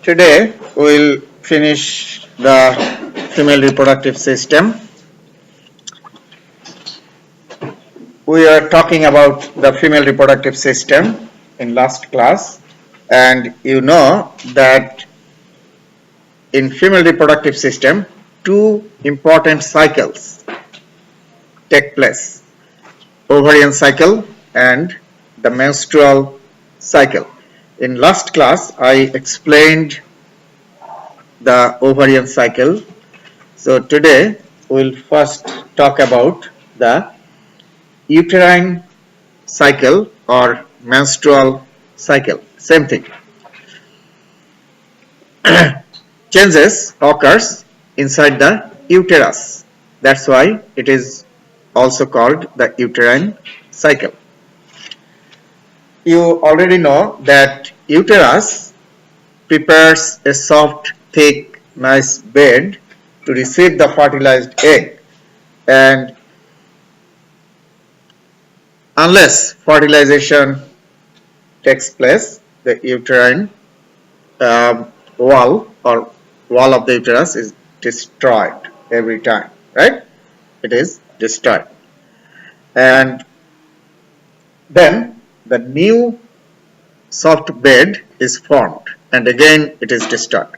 Today we'll finish the female reproductive system. We are talking about the female reproductive system in last class, and you know that in female reproductive system two important cycles take place: ovarian cycle and the menstrual cycle. In last class I explained the ovarian cycle. So today we'll first talk about the uterine cycle or menstrual cycle. Same thing. Changes occurs inside the uterus. That's why it is also called the uterine cycle. You already know that uterus prepares a soft, thick, nice bed to receive the fertilized egg, and unless fertilization takes place, the uterine wall or wall of the uterus is destroyed every time, right? It is destroyed. And then the new soft bed is formed and again it is destroyed.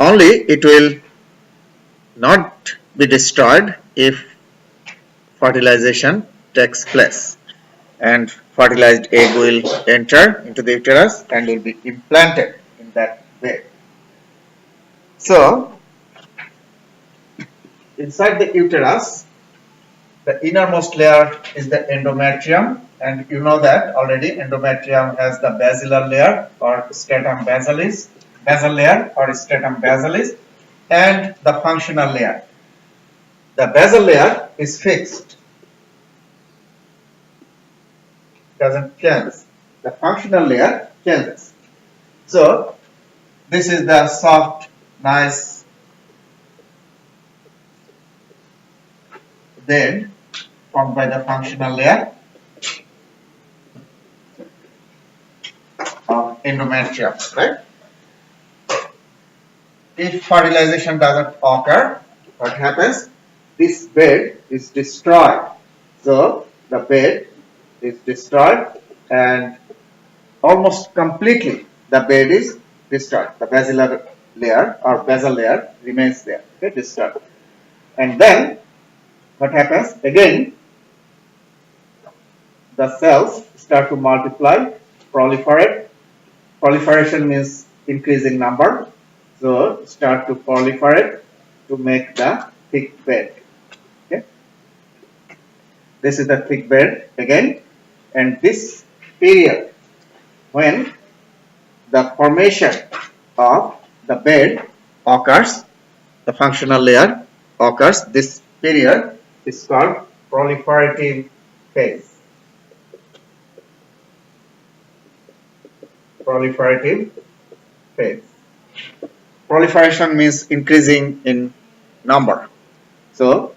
Only it will not be destroyed if fertilization takes place, and fertilized egg will enter into the uterus and will be implanted in that bed. So inside the uterus, the innermost layer is the endometrium, and you know that already. Endometrium has the basilar layer or stratum basilis, basal layer or stratum basilis, and the functional layer. The basal layer is fixed, doesn't change. The functional layer changes. So this is the soft, nice bed formed by the functional layer of endometrium, right? If fertilization doesn't occur, what happens? This bed is destroyed. So the bed is destroyed and almost completely the bed is destroyed. The basilar layer or basal layer remains there, okay, destroyed. And then what happens? Again, the cells start to multiply, proliferate. Proliferation means increasing number. So start to proliferate to make the thick bed. Okay. This is the thick bed again, and this period when the formation of the bed occurs, the functional layer occurs, this period is called proliferative phase. Proliferative phase. Proliferation means increasing in number. So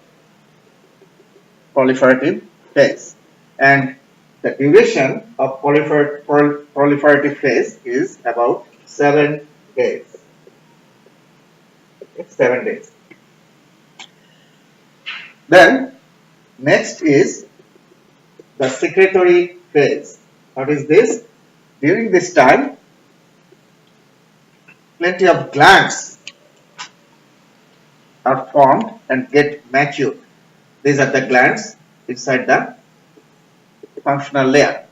proliferative phase, and the duration of proliferative phase is about 7 days. Okay, 7 days. Then next is the secretory phase. What is this? During this time, plenty of glands are formed and get matured. These are the glands inside the functional layer.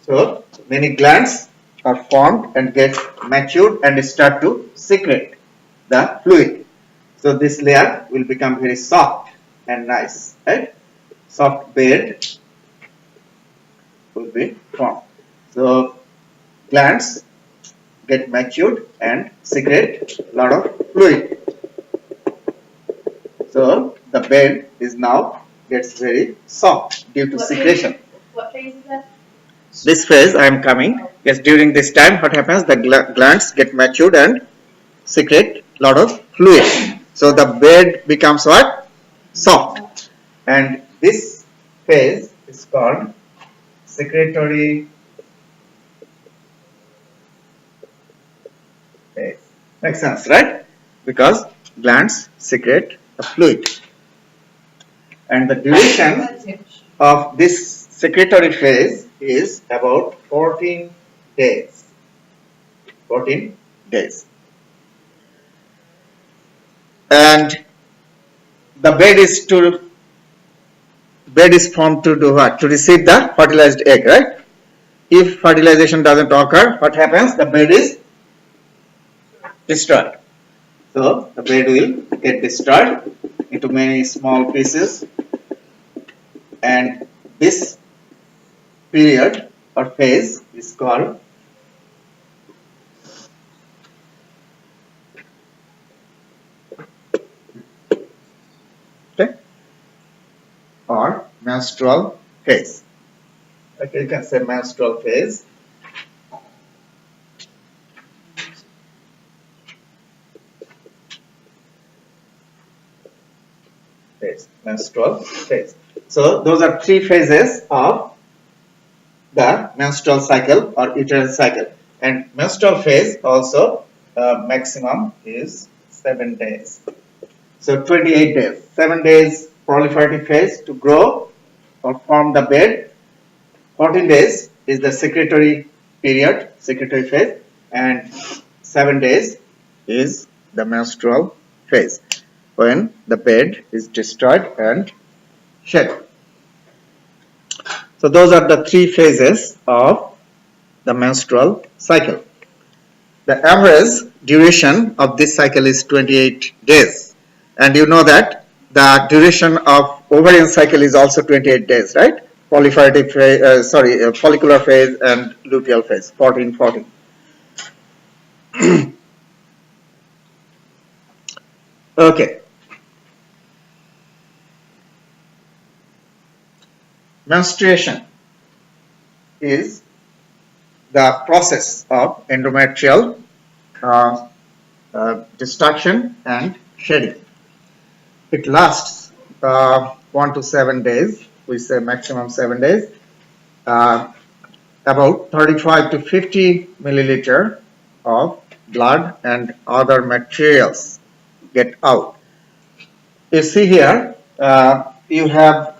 So many glands are formed and get matured and start to secrete the fluid. So this layer will become very soft and nice, right? Soft bed will be formed. So glands get matured and secrete a lot of fluid. So the bed is now gets very soft due to secretion. What phase is that? This phase I am coming. Yes, during this time what happens? The glands get matured and secrete a lot of fluid. So the bed becomes what? Soft. And this phase is called secretory phase. Makes sense, right? Because glands secrete a fluid. And the duration of this secretory phase is about 14 days. 14 days. And the bed is formed to do what? To receive the fertilized egg, right? If fertilization doesn't occur, what happens? The bed is destroyed. So the bed will get destroyed into many small pieces, and this period or phase is called okay, or menstrual phase. Okay, you can say menstrual phase. Menstrual phase. So those are three phases of the menstrual cycle or uterine cycle. And menstrual phase also maximum is 7 days. So 28 days. 7 days proliferative phase to grow or form the bed. 14 days is the secretory period, secretory phase, and 7 days is the menstrual phase when the bed is destroyed and shed. So those are the three phases of the menstrual cycle. The average duration of this cycle is 28 days. And you know that the duration of ovarian cycle is also 28 days, right? Proliferative phase, follicular phase and luteal phase, 14-14. Okay. Menstruation is the process of endometrial destruction and shedding. It lasts 1 to 7 days. We say maximum 7 days. About 35 to 50 milliliter of blood and other materials get out. You see here, you have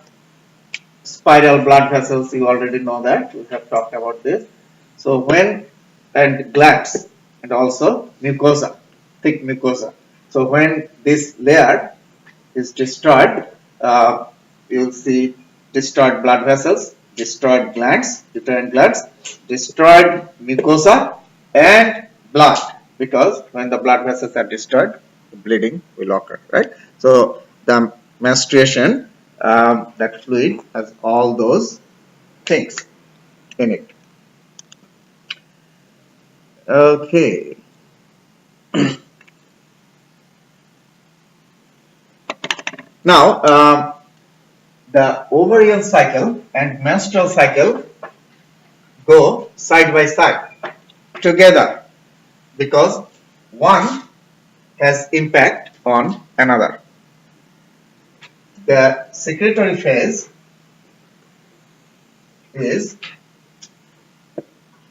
spiral blood vessels. You already know that. We have talked about this. So and glands and also mucosa, thick mucosa. So when this layer is destroyed, you'll see destroyed blood vessels, destroyed glands, uterine glands, destroyed mucosa, and blood. Because when the blood vessels are destroyed, the bleeding will occur, right? So the menstruation, that fluid has all those things in it. Okay. Now, the ovarian cycle and menstrual cycle go side by side together because one has impact on another. The secretory phase is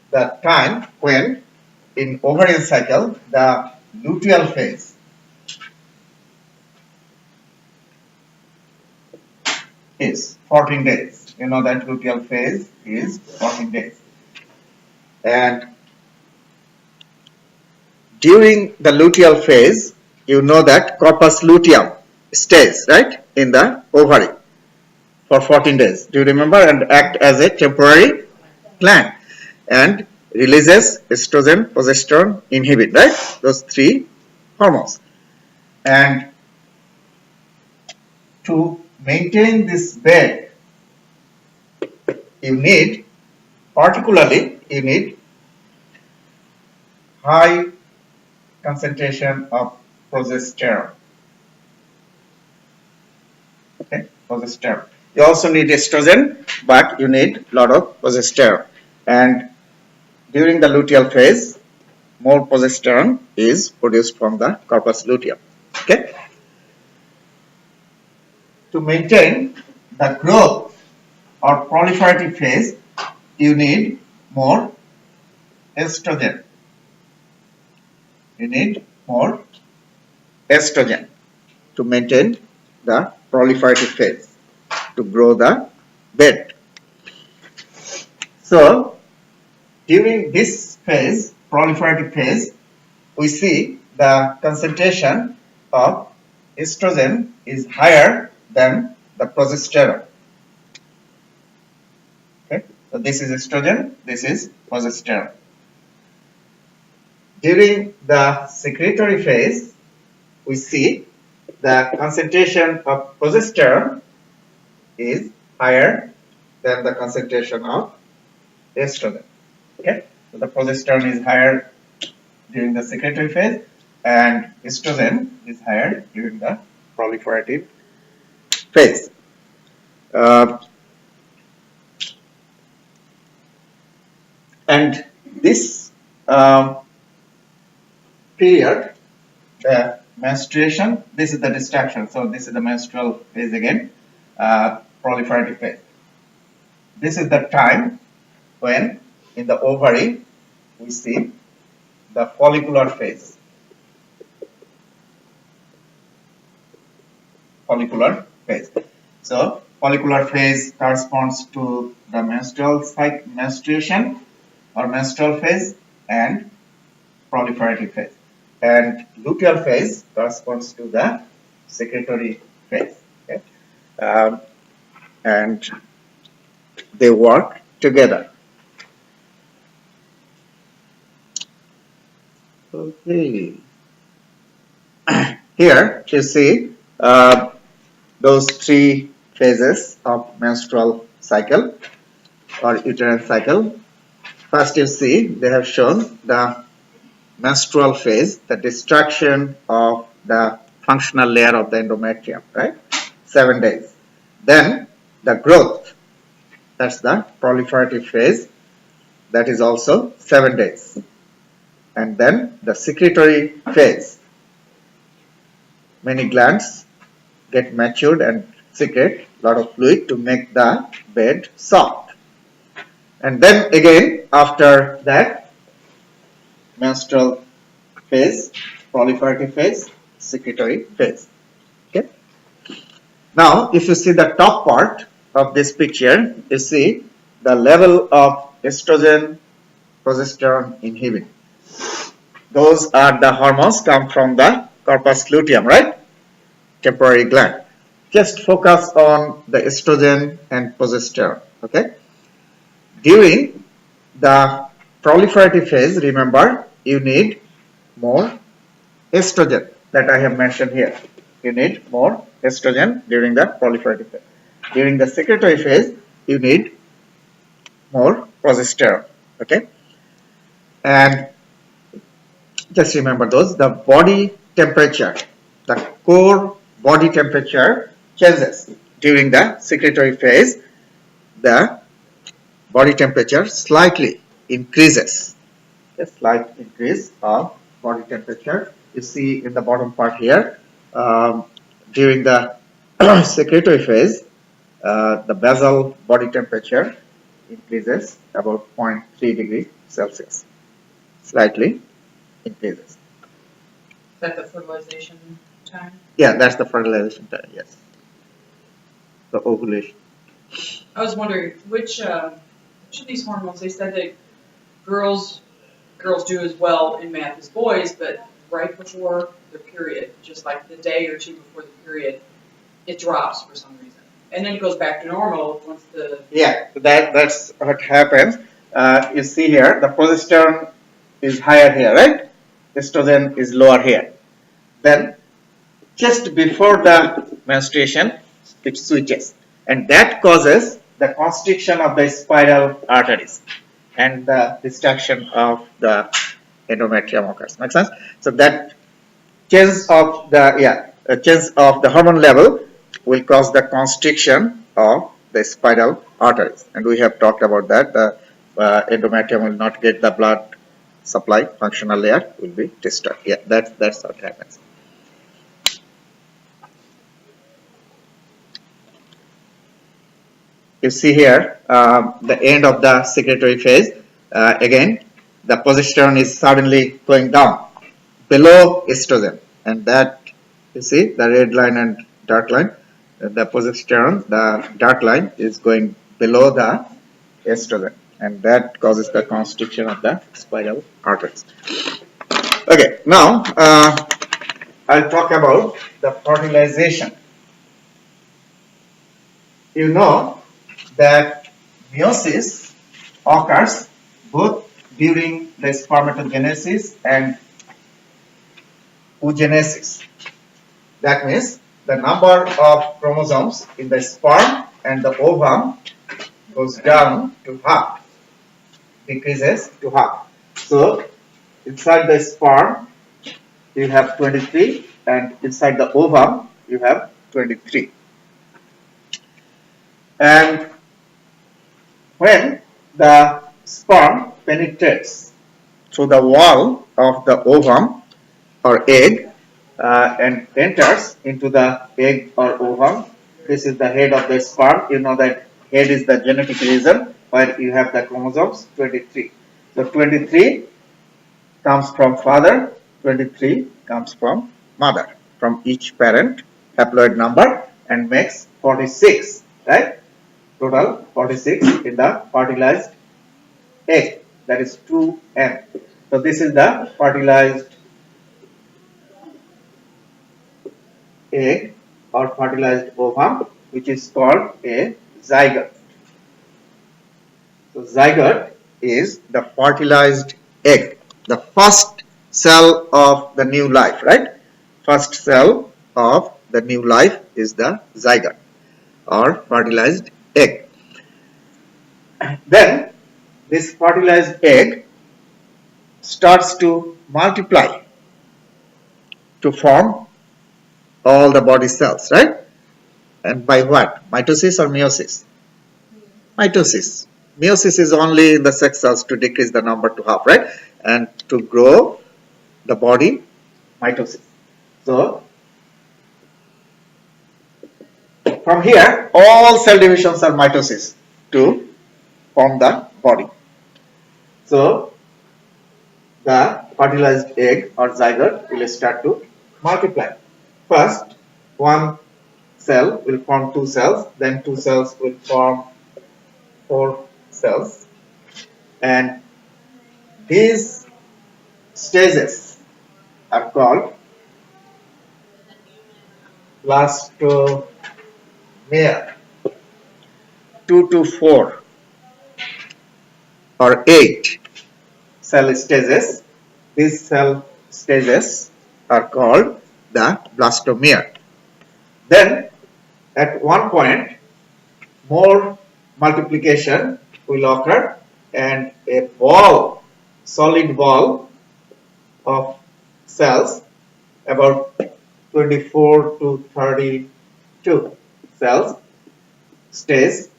the time when in ovarian cycle the luteal phase is 14 days. You know that luteal phase is 14 days. And during the luteal phase, you know that corpus luteum stays, right, in the ovary for 14 days. Do you remember? And act as a temporary gland and releases estrogen, progesterone, inhibit, right? Those three hormones. And to maintain this bed, you need high concentration of progesterone. Okay, progesterone. You also need estrogen, but you need a lot of progesterone. And during the luteal phase, more progesterone is produced from the corpus luteum. Okay. To maintain the growth or proliferative phase, you need more estrogen. you need more estrogen to maintain the proliferative phase, to grow the bed. So during this phase, proliferative phase, we see the concentration of estrogen is higher than the progesterone. Okay, so this is estrogen, this is progesterone. During the secretory phase, we see the concentration of progesterone is higher than the concentration of estrogen. Okay, so the progesterone is higher during the secretory phase and estrogen is higher during the proliferative phase. And this period, the menstruation, this is the distraction. So this is the menstrual phase again, proliferative phase. This is the time when in the ovary we see the follicular phase. Follicular phase. So follicular phase corresponds to the menstrual cycle, menstruation or menstrual phase, and proliferative phase. And luteal phase corresponds to the secretory phase. Okay? And they work together. Okay. Here you see those three phases of menstrual cycle or uterine cycle. First, you see they have shown the menstrual phase, the destruction of the functional layer of the endometrium, right? 7 days. Then the growth, that's the proliferative phase, that is also 7 days. And then the secretory phase, many glands get matured and secrete a lot of fluid to make the bed soft. And then again after that, menstrual phase, proliferative phase, secretory phase. Okay. Now, if you see the top part of this picture, you see the level of estrogen, progesterone inhibition. Those are the hormones come from the corpus luteum, right? Temporary gland. Just focus on the estrogen and progesterone. Okay. During the proliferative phase, remember, you need more estrogen that I have mentioned here. You need more estrogen during the proliferative phase. During the secretory phase, you need more progesterone. Okay, and just remember those. The body temperature, the core body temperature changes during the secretory phase. The body temperature slightly increases. A slight increase of body temperature. You see in the bottom part here, during the secretory phase, the basal body temperature increases about 0.3 degrees Celsius. Slightly increases. Is that the fertilization time? Yeah, that's the fertilization time, yes. The ovulation. I was wondering, which of these hormones, they said that girls do as well in math as boys, but right before the period, just like the day or two before the period, it drops for some reason. And then it goes back to normal once the... Yeah, that's what happens. You see here, the progesterone is higher here, right? Estrogen is lower here. Then, just before the menstruation, it switches. And that causes the constriction of the spiral arteries and the destruction of the endometrium occurs. Make sense? So that change of the hormone level will cause the constriction of the spiral arteries, and we have talked about that. The endometrium will not get the blood supply, functional layer will be disturbed. Yeah, that's what happens. You see here the end of the secretory phase. Again, the progesterone is suddenly going down below estrogen, and that you see the red line and dark line, the progesterone, the dark line is going below the estrogen, and that causes the constriction of the spiral arteries. Okay, now I'll talk about the fertilization. You know that meiosis occurs both during the spermatogenesis and oogenesis. That means the number of chromosomes in the sperm and the ovum goes down to half, decreases to half. So inside the sperm you have 23, and inside the ovum you have 23. And when the sperm penetrates through the wall of the ovum or egg and enters into the egg or ovum, this is the head of the sperm. You know that head is the genetic region where you have the chromosomes 23. So 23 comes from father, 23 comes from mother, from each parent haploid number, and makes 46, right? Total 46 in the fertilized egg, that is 2n. So this is the fertilized egg or fertilized ovum, which is called a zygote. So zygote is the fertilized egg, the first cell of the new life, right? First cell of the new life is the zygote or fertilized egg. Then this fertilized egg starts to multiply to form all the body cells, right? And by what? Mitosis or meiosis? Mitosis. Meiosis is only in the sex cells to decrease the number to half, right? And to grow the body, mitosis. So from here, all cell divisions are mitosis to form the body. So the fertilized egg or zygote will start to multiply. First, one cell will form two cells, then two cells will form four cells, and these stages are called blastomere. 2 to 4 or 8 cell stages. These cell stages are called the blastomere. Then at one point more multiplication will occur and a ball, solid ball of cells, about 24 to 32 cells, stays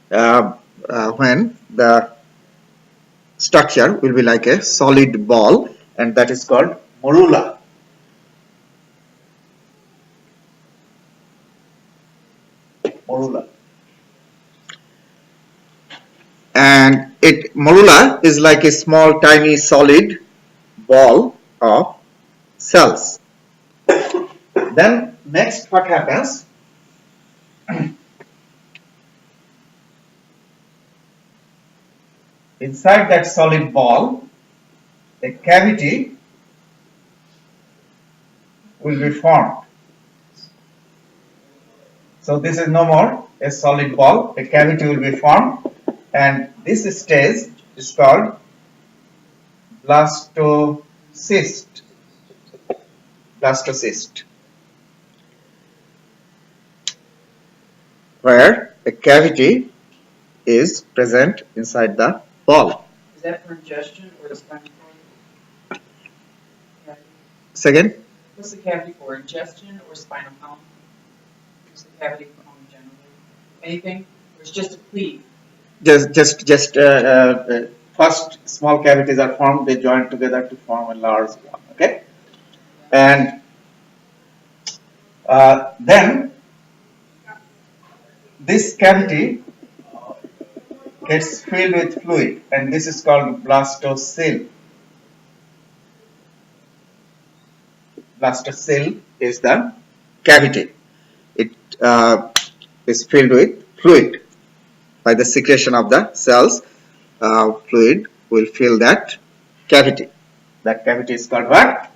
when the structure will be like a solid ball, and that is called morula. Morula. And morula is like a small tiny solid ball of cells. Then next what happens? Inside that solid ball, a cavity will be formed. So this is no more a solid ball, a cavity will be formed, and this stage is called blastocyst. Blastocyst, where a cavity is present inside the ball. Is that for ingestion or the spinal cord? Second? What's the cavity for, ingestion or spinal column? What's the cavity for generally? Anything? Or it's just a cleave? First small cavities are formed, they join together to form a large one, okay? And then this cavity gets filled with fluid, and this is called blastocele. blastocyst is the cavity. It is filled with fluid. By the secretion of the cells, fluid will fill that cavity. That cavity is called what?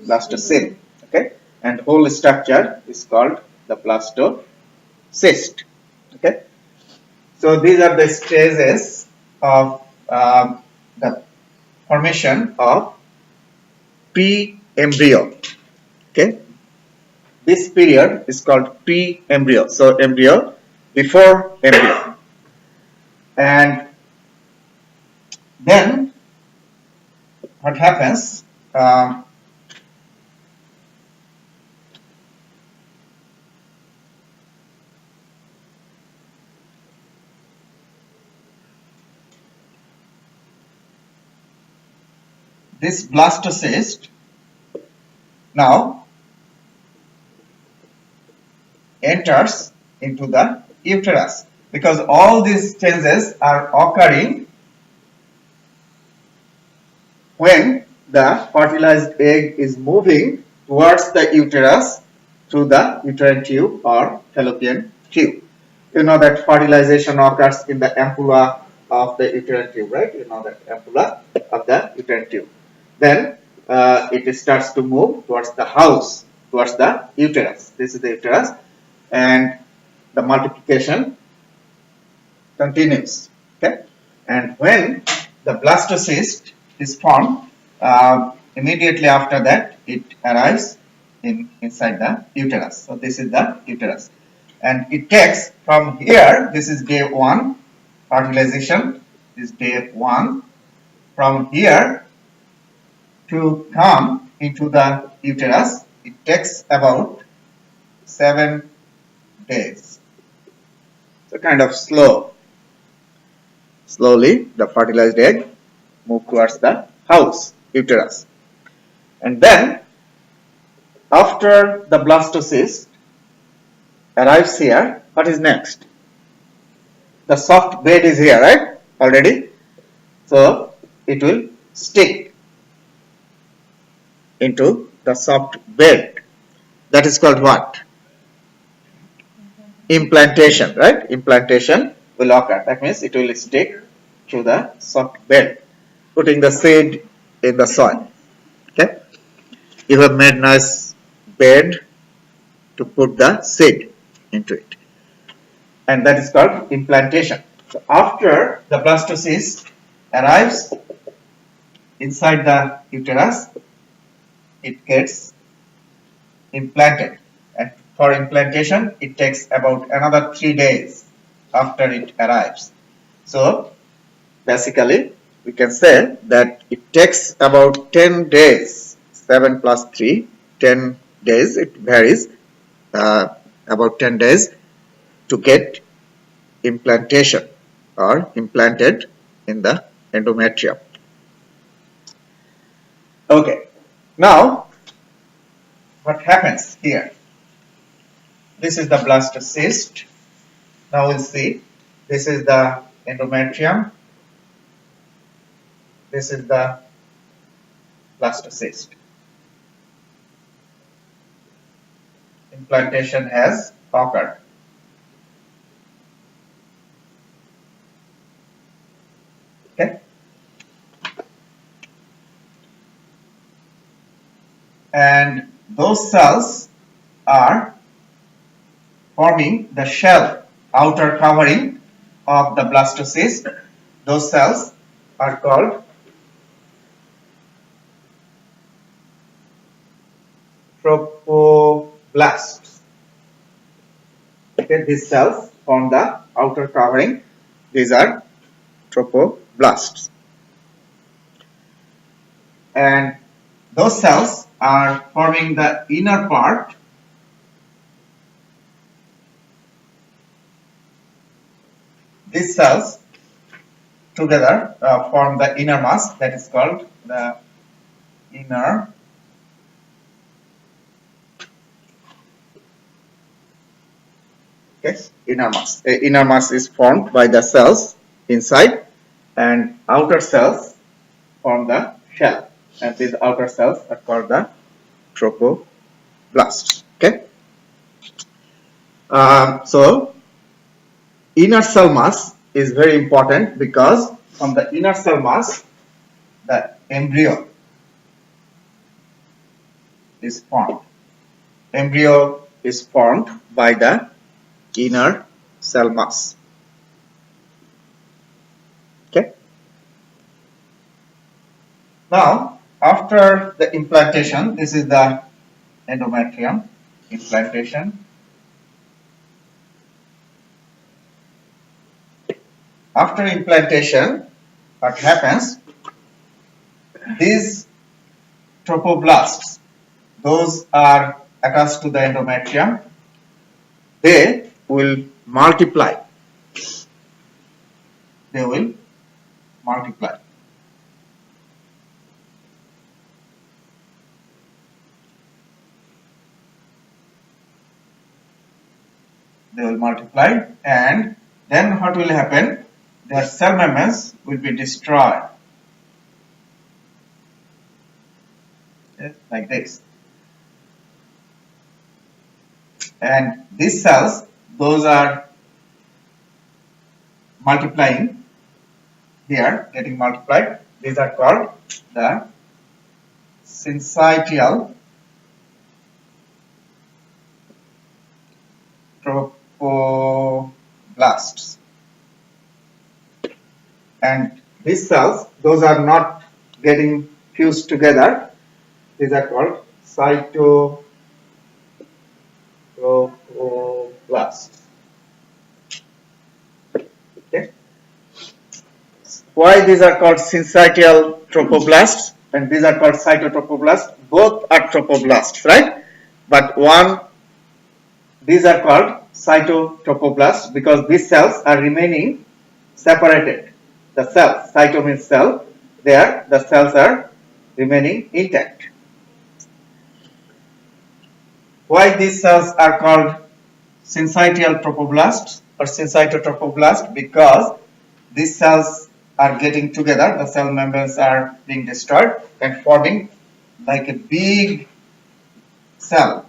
Blastocyst. Okay, and whole structure is called the blastocyst. Okay, so these are the stages of the formation of pre-embryo. Okay, this period is called pre-embryo. So embryo before embryo, and then what happens? This blastocyst now enters into the uterus, because all these changes are occurring when the fertilized egg is moving towards the uterus through the uterine tube or fallopian tube. You know that fertilization occurs in the ampulla of the uterine tube, right? You know that ampulla of the uterine tube. Then it starts to move towards the house, towards the uterus. This is the uterus, and the multiplication continues. Okay, and when the blastocyst is formed, immediately after that it arrives inside the uterus. So this is the uterus, and it takes from here. This is day 1 fertilization. This is day 1. From here to come into the uterus, it takes about 7 days. So kind of slowly the fertilized egg move towards the house, uterus. And then after the blastocyst arrives here, what is next? The soft bed is here, right? Already. So it will stick into the soft bed. That is called what? Implantation, right? Implantation will occur. That means it will stick to the soft bed, putting the seed in the soil. Okay, you have made nice bed to put the seed into it, and that is called implantation. So after the blastocyst arrives inside the uterus, it gets implanted, and for implantation it takes about another 3 days after it arrives. So basically we can say that it takes about 10 days, 7 plus 3, 10 days, it varies, about 10 days to get implantation or implanted in the endometrium. Okay, now what happens here? This is the blastocyst. Now we'll see. This is the endometrium. This is the blastocyst. Implantation has occurred. Okay. And those cells are forming the shell, outer covering of the blastocyst. Those cells are called tropoblasts. Okay, these cells form the outer covering. These are tropoblasts, and those cells are forming the inner part these cells together form the inner mass, that is called the inner inner mass. Inner mass is formed by the cells inside, and outer cells form the shell, and these outer cells are called the tropoblasts. Okay. So inner cell mass is very important because from the inner cell mass the embryo is formed. Embryo is formed by the inner cell mass. Okay. Now, after the implantation, this is the endometrium implantation. After implantation, what happens? These tropoblasts, those are attached to the endometrium. They will multiply. They will multiply. They will multiply, and then what will happen? Their cell membranes will be destroyed. Yes, like this. And these cells, those are multiplying here, getting multiplied. These are called the syncytial tropoblasts. And these cells, those are not getting fused together. These are called cytotropoblasts. Okay. Why these are called syncytial tropoblasts and these are called cytotropoblasts? Both are tropoblasts, right? But these are called cytotropoblasts because these cells are remaining separated. The cells, cyto means cell, there the cells are remaining intact. Why these cells are called syncytial tropoblasts or syncytotropoblasts? Because these cells are getting together, the cell membranes are being destroyed and forming like a big cell.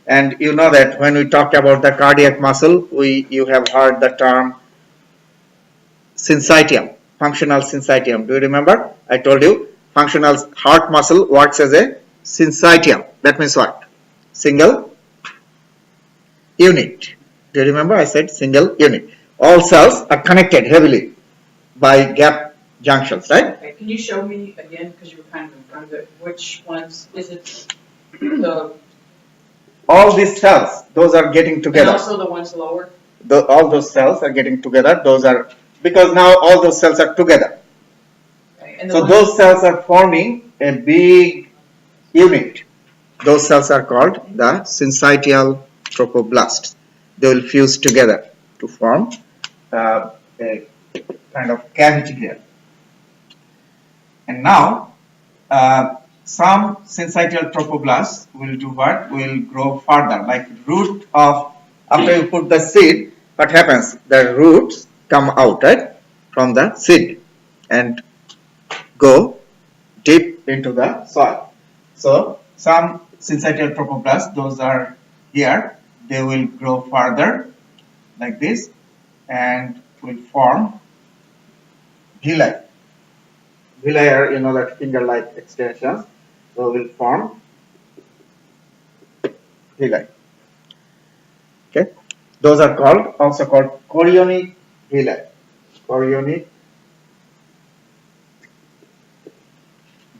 And you know that when we talk about the cardiac muscle, you have heard the term syncytium, functional syncytium. Do you remember? I told you functional heart muscle works as a syncytium. That means what? Single unit. Do you remember? I said single unit. All cells are connected heavily by gap junctions, right? Okay, can you show me again, because you were kind of in front of it, which ones, is it the, All these cells, those are getting and together. also the ones lower? All those cells are getting together. Those are, because now all those cells are together. Okay, and the So ones, those cells are forming a big unit. Those cells are called the syncytial tropoblasts. They will fuse together to form a kind of cavity here. And now some syncytial tropoblasts will do what? Will grow further, like root of, after you put the seed, what happens? The roots come out, right, from the seed and go deep into the soil. So some syncytial tropoblasts, those are here, they will grow further like this and will form villi. Villi are, you know, that finger-like extensions. So will form villi. Okay, those are called, also called chorionic villi. Chorionic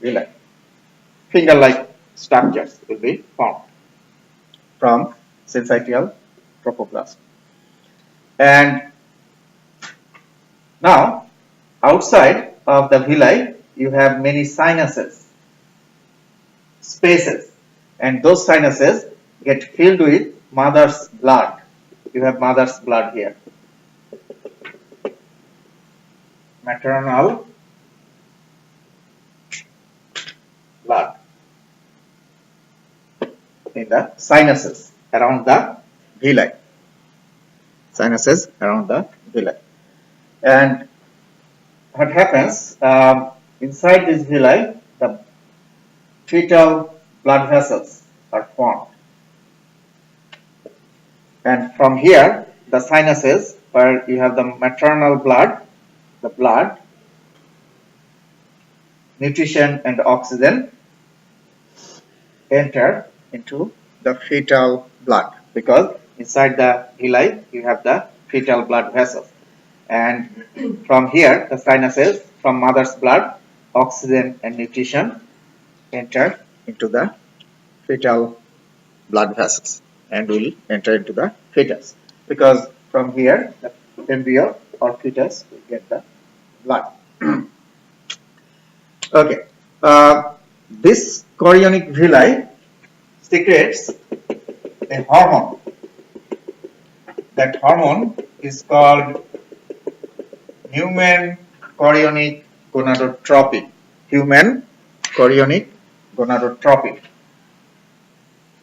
villi. Finger-like structures will be formed from syncytial tropoblasts. And now, outside of the villi, you have many sinuses, spaces, and those sinuses get filled with mother's blood. You have mother's blood here. Maternal blood in the sinuses around the villi. Sinuses around the villi. And what happens inside this villi, the fetal blood vessels, are formed. And from here, the sinuses, where you have the maternal blood, the blood, nutrition and oxygen enter into the fetal blood, because inside the villi you have the fetal blood vessels. And from here, the sinuses, from mother's blood, oxygen and nutrition enter into the fetal blood vessels and will enter into the fetus, because from here the embryo or fetus will get the blood. Okay, this chorionic villi secretes a hormone. That hormone is called human chorionic gonadotropin. Human chorionic gonadotropin.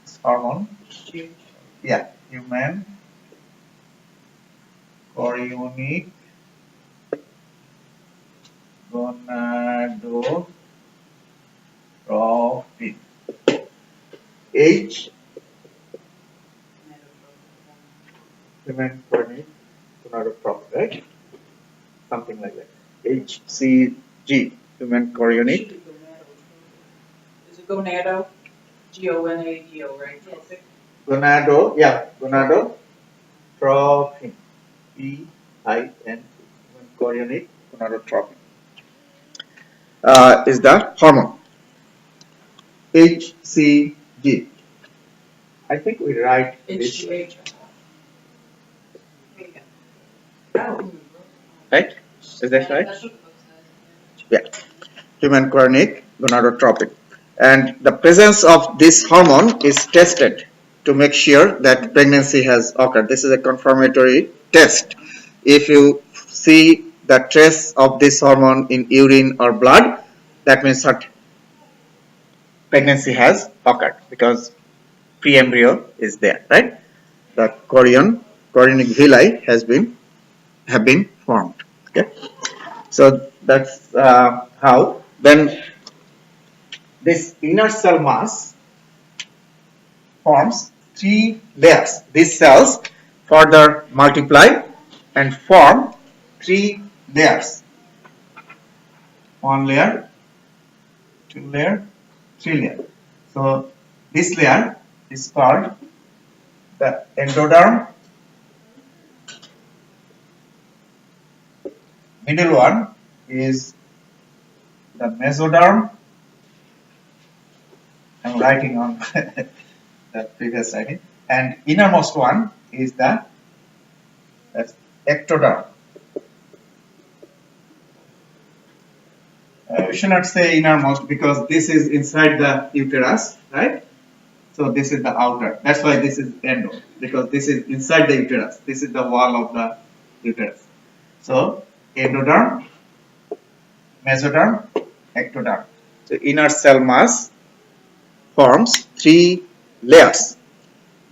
This hormone, yeah, human chorionic gonadotropin. H, human chorionic gonadotropin, right? Something like that. HCG, human chorionic. Is it gonado? Gonado, right? Yes. Gonado, yeah, gonadotropin. EIN, human chorionic gonadotropin. Is the hormone. HCG. I think we write this. HGH. Right? Is that right? Yeah. Human chorionic gonadotropin. And the presence of this hormone is tested to make sure that pregnancy has occurred. This is a confirmatory test. If you see the trace of this hormone in urine or blood, that means that pregnancy has occurred, because pre-embryo is there, right? The chorionic villi have been formed. Okay, so that's how. Then this inner cell mass forms three layers. These cells further multiply and form three layers. One layer, two layer, three layer. So this layer is called the endoderm. Middle one is the mesoderm. I'm writing on the previous writing. And innermost one is the ectoderm. We should not say innermost, because this is inside the uterus, right? So this is the outer. That's why this is endo, because this is inside the uterus. This is the wall of the uterus. So endoderm, mesoderm, ectoderm. So inner cell mass forms three layers.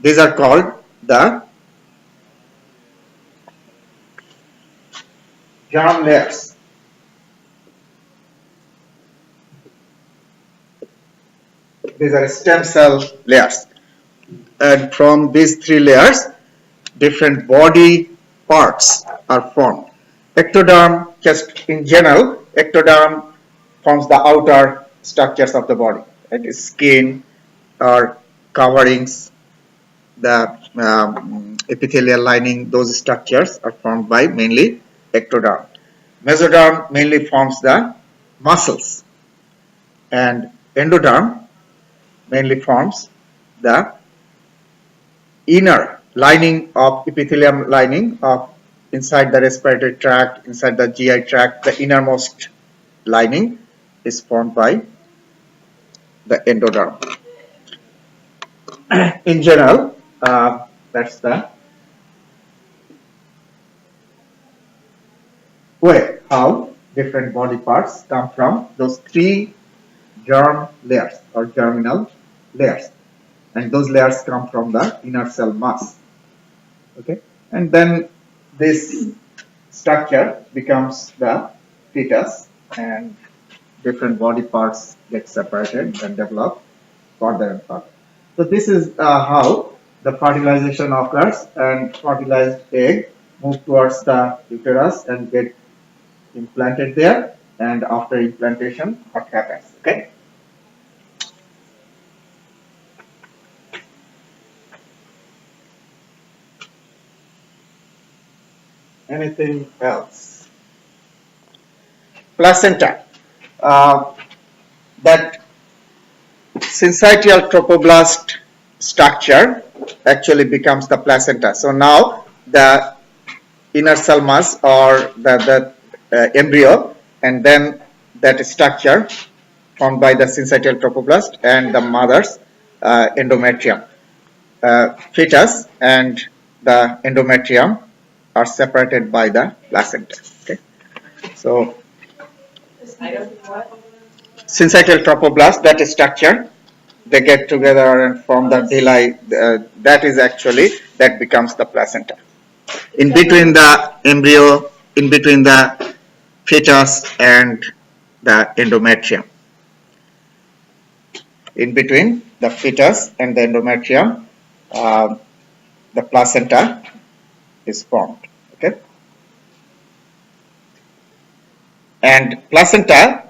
These are called the germ layers. These are stem cell layers. And from these three layers, different body parts are formed. Ectoderm, just in general, ectoderm forms the outer structures of the body. That is skin or coverings, the epithelial lining, those structures are formed by mainly ectoderm. Mesoderm mainly forms the muscles, and endoderm mainly forms the inner lining of epithelium lining of inside the respiratory tract, inside the GI tract. The innermost lining is formed by the endoderm. In general, that's the way how different body parts come from those three germ layers or germinal layers, and those layers come from the inner cell mass. Okay, and then this structure becomes the fetus, and different body parts get separated and develop further and further. So this is how the fertilization occurs, and fertilized egg move towards the uterus and get implanted there, and after implantation what happens. Okay. Anything else? Placenta. That syncytial trophoblast structure actually becomes the placenta. So now the inner cell mass or the embryo, and then that structure formed by the syncytial trophoblast and the mother's endometrium. Fetus and the endometrium are separated by the placenta. Okay. So syncytial trophoblast, that structure, they get together and form the villi. That is actually, that becomes the placenta. In between the embryo, in between the fetus and the endometrium. In between the fetus and the endometrium, the placenta is formed. Okay. And placenta